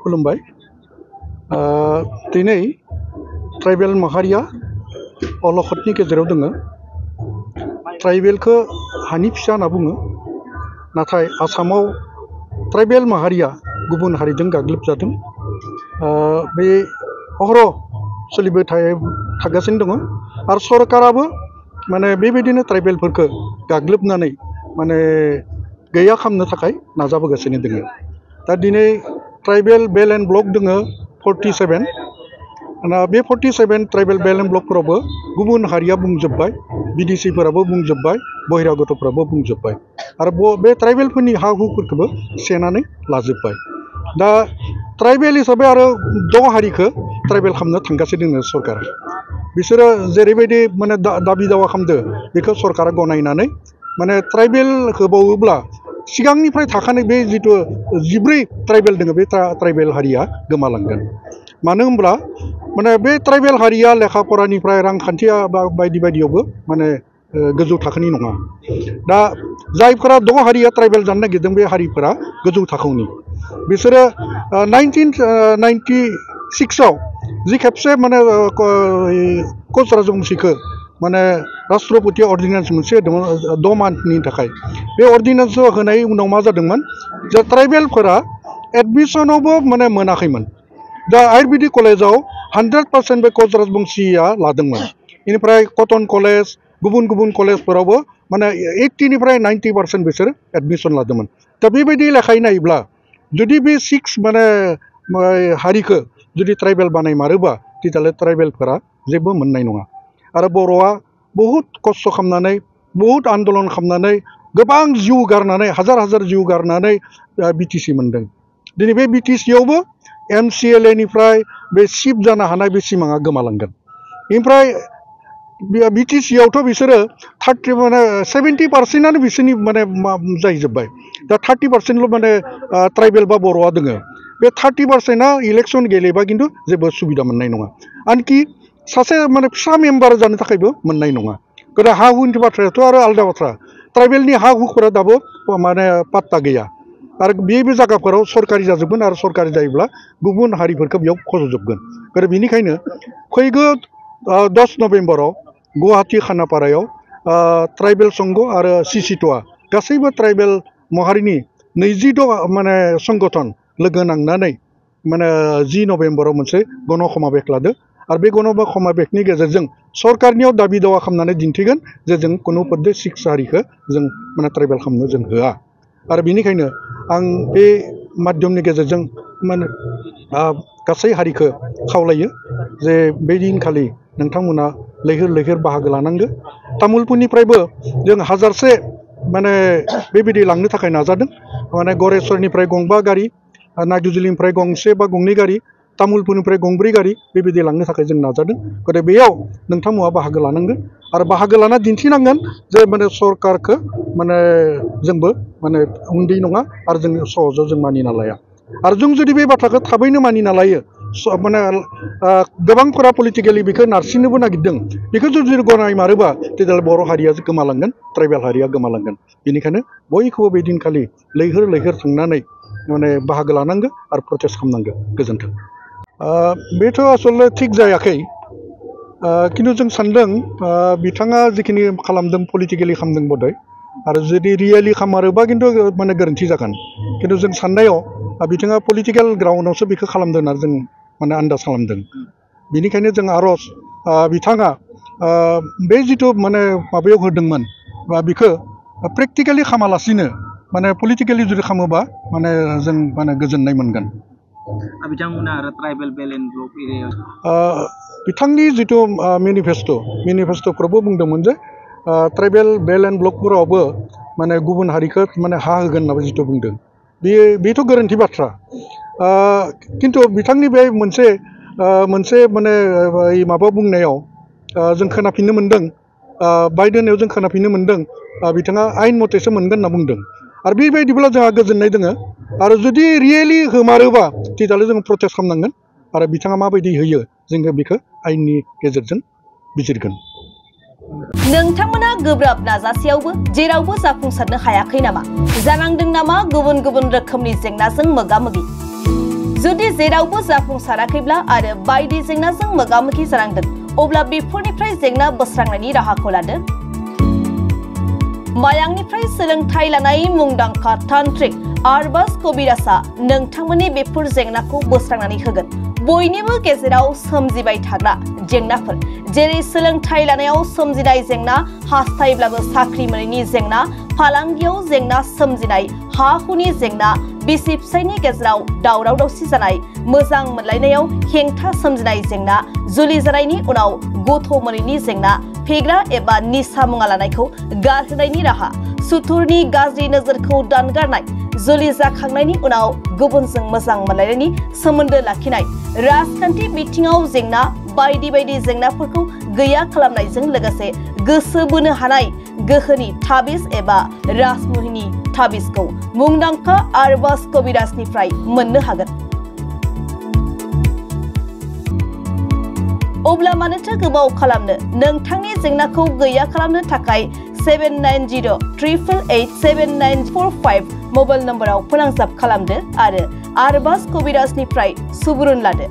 खुलुमबाय दिनै ट्राइबेल माहारिया अलखदनि गेजेराव दङ ट्राइबेलखौ हानि फिसा होनना बुङो नाथाय आसामाव ट्राइबेल माहारिया गुबुन हारिजों गाग्लोबजादों बे अहरह सोलिबाय थागासिनो दङ आरो सरकाराबो माने बेबायदिनो ट्राइबेलफोरखौ गाग्लोबनानै माने गैया खालामनो थाखाय नाजाबोगासिनो दङ दा दिनै ट्राइबेल बेल एन्ड ब्लक दङ 47 बे 47 ट्राइबेल बेल एन्ड ब्लकफोरावबो गुबुन हारिया बुंजोब्बाय बिदेशिफोराबो बुंजोब्बाय बहिरागतफोराबो बुंजोब्बाय आरो बे ट्राइबेलफोरनि हा हुफोरखौबो सेनानै लाजोब्बाय दा ट्राइबेल हिसाबै आरो 6 हारिखौ ट्राइबेल खालामनो थांगासिनो दङ सरकारा बिसोरो जेरैबायदि माने दाबि दावा खालामदो बेखौ सरकारा गनायनानै माने ट्राइबेल होबावोब्ला सिगांनिफ्राय थाखानाय बे जिथु 14 ट्राइबेल दङ बे ट्राइबेल हारिया गोमालांगोन मानो होनब्ला माने बे ट्राइबेल हारिया लेखा फरानिफ्राय रांखान्थिया बायदि बायदियावबो माने गोजौ थाखोनि नङा दा जायफोरा 6 हारिया ट्राइबेल जानो नागिरदों बे हारिफोरा गोजौ थाखोनि बिसोरो 1996 आव जि खेबसे माने कच राजबंशीखौ माने राष्ट्रपति अर्डिनेन्स मोनसे होदोंमोन 6 मान्थनि थाखाय बे अर्डिनेन्स होनाय उनाव मा जादोंमोन जे ट्राइबेलफोरा एडमिसनावबो माने मोनाखैमोन दा आयुर्वेदिक कलेजाव 100% बे कच राजबंशीया लादोंमोन बेनिफ्राय कटन कलेज गुबुन गुबुन कलेजफोरावबो माने 80 निफ्राय 90% बिसोर एडमिसन लादोंमोन दा बेबायदि लेखायै नायोब्ला जुदि बे 6 माने हारिखौ जुदि ट्राइबेल बानायमारोबा तेजाले ट्राइबेलफोरा जेबो मोननाय नङा आरो बर'आ बहुत खस्थ' खालामनानै बहुत आन्दलन खालामनानै गोबां जिउ गारनानै हाजार जिउ गारनानै बिटिसि मोनदों दिनै बे बिटिसियावबो MCLA निफ्राय बे चिफ जानो हानाय बे सिमाङा गोमालांगोन ओमफ्राय बिटिसियावथ' बिसोरो 70% बिसोरनि माने जाहैजोब्बाय दा 30%ल' माने ट्राइबेल बा बर'आ दङ बे 30%आ इलेक्सन गेलेबा खिन्थु जेबो सुबिदा मोननाय नङा आनकि सासे माने फिसा मेम्बार जानो थाखायबो मोननाय नङा गोदा हा हुनि बाथ्रायाथ' आरो आलादा बाथ्रा ट्राइबेलनि हा हुफोरा दाबो माने पात्ता गैया आरो बे जायगाफोराव सरकारि जाजोबगोन आरो सरकारि जायोब्ला गुबुन हारिफोरखौ बेयाव फज'जोबगोन आरो बेनिखायनो फैगौ 10 नभेम्बराव गुवाहाटी खानापारायाव ट्राइबेल संघ आरो सिसिट'आ गासैबो ट्राइबेल माहारिनि 26 माने संगठन लोगो नांनानै माने 10 नभेम्बराव मोनसे गण समाबेश लादो आरो बे गण समाबेशनि गेजेरजों सरकारनियाव दाबि दावा खालामनानै दिन्थिगोन जे जों कुनु पद्धति 6 हारिखौ जों माने ट्राइबेल खालामनो जों होआ आरो बेनिखायनो आं बे माध्यमनि गेजेरजों माने गासै हारिखौ खावलायो जे बे दिनखालि नोंथांमोना लैहोर बाहागो लानांगौ तामुलपुरनिफ्रायबो जों 1000से माने बेबायदि लांनो थाखाय नाजादों माने गरेस्वरनिफ्राय 2 गारि नागजुलिनिफ्राय 1 बा 2 गारि तामुलपुरनिफ्राय 4 गारि बेबायदि लांनो थाखाय जों नाजादों गथे बेयाव नोंथांमोना बाहागो लानांगोन आरो बाहागो लाना दिन्थिनांगोन जे माने सरकारखौ माने जोंबो माने उन्दै नङा आरो जों सहजाव जों मानिना लाया आरो जों जुदि बे बाथ्राखौ थाबैनो मानिना लायो माने गोबांफोरा पलिटिकेलि बेखौ नारसिननोबो नागिरदों बेखौ जुदि गनायमारोबा तेजाले बर' हारिया गोमालांगोन ट्राइबेल हारिया गोमालांगोन बेनिखायनो बयखौबो बे दिनखालि लैहोर थांनानै माने बाहागो लानांगौ आरो प्रटेस्ट खालामनांगौ गोजोन्थों बेथ' आसलते थिग जायाखै खिन्थु जों सान्दों बिथाङा जिखिनि खालामदों पलिटिकेलि खालामदों बधय आरो जुदि रियेलि खामारोबा खिन्थु माने गोरोन्थि जागोन खिन्थु जों साननायाव बिथाङा पलिटिकेल ग्राउन्डआवसो बेखौ खालामदों होनना जों माने आन्दाज खालामदों बेनिखायनो जों आरज बिथाङा बे जिथु माने माबायाव होदोंमोन बा बेखौ प्रेक्टिकेलि खामालासिनो माने पलिटिकेलि जुदि खालामोबा माने जों माने गोजोननाय मोनगोन बिथांमोना आरो ट्राइबेल बेल एन्ड ब्लक एरियायाव बिथांनि जिथु मेनिफेस्ट'फ्रावबो बुंदोंमोन जे ट्राइबेल बेल एन्ड ब्लकफोरावबो माने गुबुन हारिखौ माने हा होगोन होनना जिथु बुंदों बेथ' गोरोन्थि बाथ्रा खिन्थु बिथांनि बे मोनसे माने माबा बुंनायाव जों खोनाफिननो मोन्दों बायदेनायाव जों खोनाफिननो मोन्दों बिथाङा आयेन मथेसो मोनगोन होनना बुंदों आरो बेबायदिब्ला जोंहा गोजोननाय दङ आरो जुदि रियेलि होमारोबा तेजाले जों प्रटेस्ट खालामनांगोन आरो बिथाङा माबायदि होयो जोङो बेखौ आयेननि गेजेरजों बिजिरगोन नोंथांमोना गोब्राब नाजासेयावबो जेरावबो जाफुंसारनो हायाखै नामा जानांदों नामा गुबुन रोखोमनि जेंनाजों मोगा-मोगि जुदि जेरावबो जाफुंसाराखैब्ला आरो बायदि जेंनाजों मोगा-मोगि जानांदों अब्ला बेफोरनिफ्राय जेंना बोस्रांनायनि राहाखौ लादो। मायांनिफ्राय सोलोंथाइ लानाय मुंदांखा तान्त्रिक आरबाज कबिराजआ नोंथांमोननि बेफोर जेंनाखौ बोस्रांनानै होगोन। बयनिबो गेजेराव सोमजिबाय थाग्रा जेंनाफोर जेरै सोलोंथाइ लानायाव सोमजिनाय जेंना, हास्थायब्लाबो साख्रि मोनैनि जेंना, फालांगियाव जेंना सोमजिनाय, हा-हुनि जेंना, बिसि-फिसायनि गेजेराव दावराव-दावसि जानाय, मोजां मोनलायनायाव हेंथा सोमजिनाय जेंना, जुलि जानायनि उनाव गथ' मोनैनि जेंना, फेग्रा एबा निसा मुवा लानायखौ गारहोनायनि राहा, सुथुरनि गाज्रि नोजोरखौ दानगारनाय, जुलि जाखांनायनि उनाव गुबुनजों मोजां मोनलायनायनि सोमोन्दो लाखिनाय, राजखान्थि बिथिङाव जेंना बायदि बायदि जेंनाफोरखौ गैया खालामनायजों लोगोसे गोसो बोनो हानाय गोहोनि ताबिज एबा राजमुहिनी ताबिजखौ मुंदांखा आरबाज कबिराजनिफ्राय मोननो हागोन। अब्ला मानोथो गोबाव खालामनो? नोंथांनि जेंनाखौ गैया खालामनो थाखाय 7908887945 मबाइल नम्बराव फोनांजाब खालामदो आरो आरबाज कबिराजनिफ्राय सुबुरुन लादो।